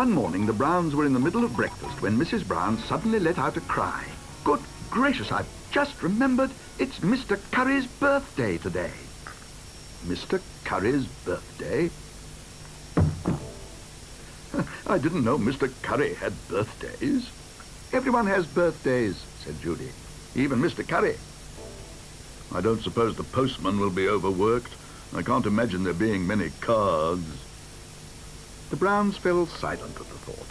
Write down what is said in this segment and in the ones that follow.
One morning, the Browns were in the middle of breakfast when Mrs. Brown suddenly let out a cry. Good gracious, I've just remembered it's Mr. Curry's birthday today. Mr. Curry's birthday? I didn't know Mr. Curry had birthdays. Everyone has birthdays, said Judy. Even Mr. Curry. I don't suppose the postman will be overworked. I can't imagine there being many cards. The Browns fell silent at the thought.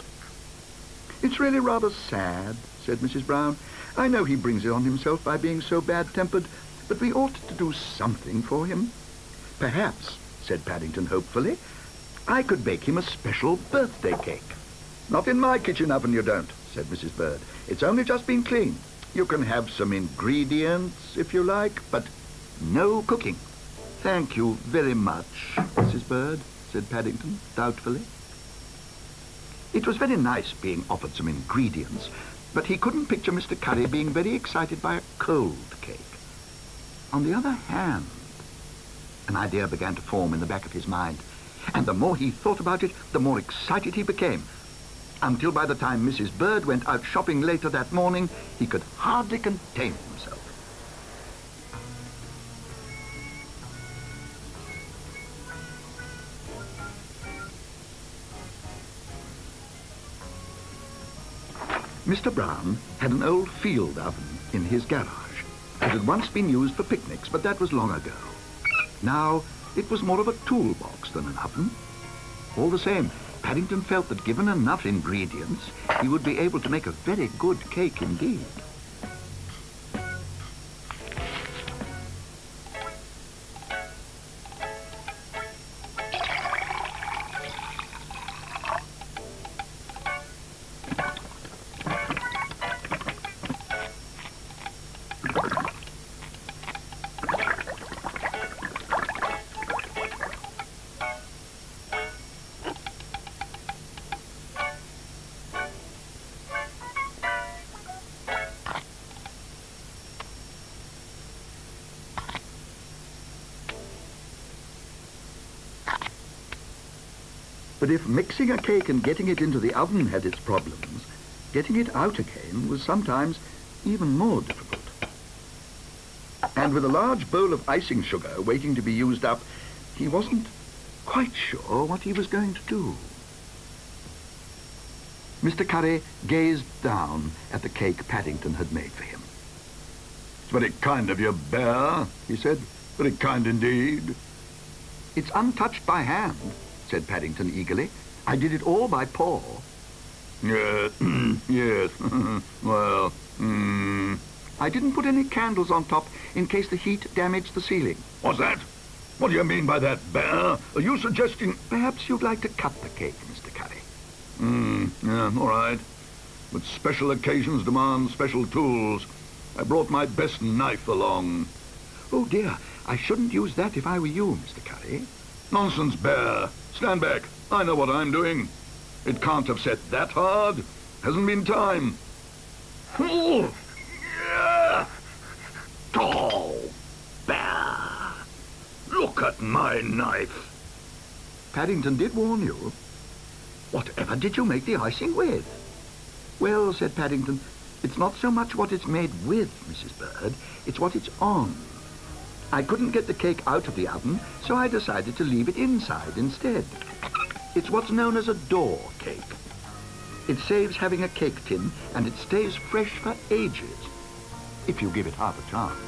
It's really rather sad, said Mrs. Brown. I know he brings it on himself by being so bad-tempered, but we ought to do something for him. Perhaps, said Paddington hopefully, I could bake him a special birthday cake. Not in my kitchen oven, you don't, said Mrs. Bird. It's only just been cleaned. You can have some ingredients, if you like, but no cooking. Thank you very much, Mrs. Bird, said Paddington doubtfully. It was very nice being offered some ingredients, but he couldn't picture Mr. Curry being very excited by a cold cake. On the other hand, an idea began to form in the back of his mind, and the more he thought about it, the more excited he became, until by the time Mrs. Bird went out shopping later that morning, he could hardly contain himself. Mr. Brown had an old field oven in his garage. It had once been used for picnics, but that was long ago. Now, it was more of a toolbox than an oven. All the same, Paddington felt that given enough ingredients, he would be able to make a very good cake indeed. But if mixing a cake and getting it into the oven had its problems, getting it out again was sometimes even more difficult. And with a large bowl of icing sugar waiting to be used up, he wasn't quite sure what he was going to do. Mr. Curry gazed down at the cake Paddington had made for him. "It's very kind of you, Bear," he said. "Very kind indeed." "It's untouched by hand," said Paddington eagerly. "I did it all by paw." "Yes, yes, well, I didn't put any candles on top in case the heat damaged the ceiling." "What's that? What do you mean by that, Bear? Are you suggesting—" "Perhaps you'd like to cut the cake, Mr. Curry." Yeah, all right. But special occasions demand special tools. I brought my best knife along." "Oh, dear, I shouldn't use that if I were you, Mr. Curry." "Nonsense, Bear. Stand back. I know what I'm doing. It can't have set that hard. Hasn't been time." "Oh, Bear. Look at my knife." "Paddington did warn you." "Whatever did you make the icing with?" "Well," said Paddington, "it's not so much what it's made with, Mrs. Bird. It's what it's on. I couldn't get the cake out of the oven, so I decided to leave it inside instead. It's what's known as a door cake. It saves having a cake tin, and it stays fresh for ages, if you give it half a chance."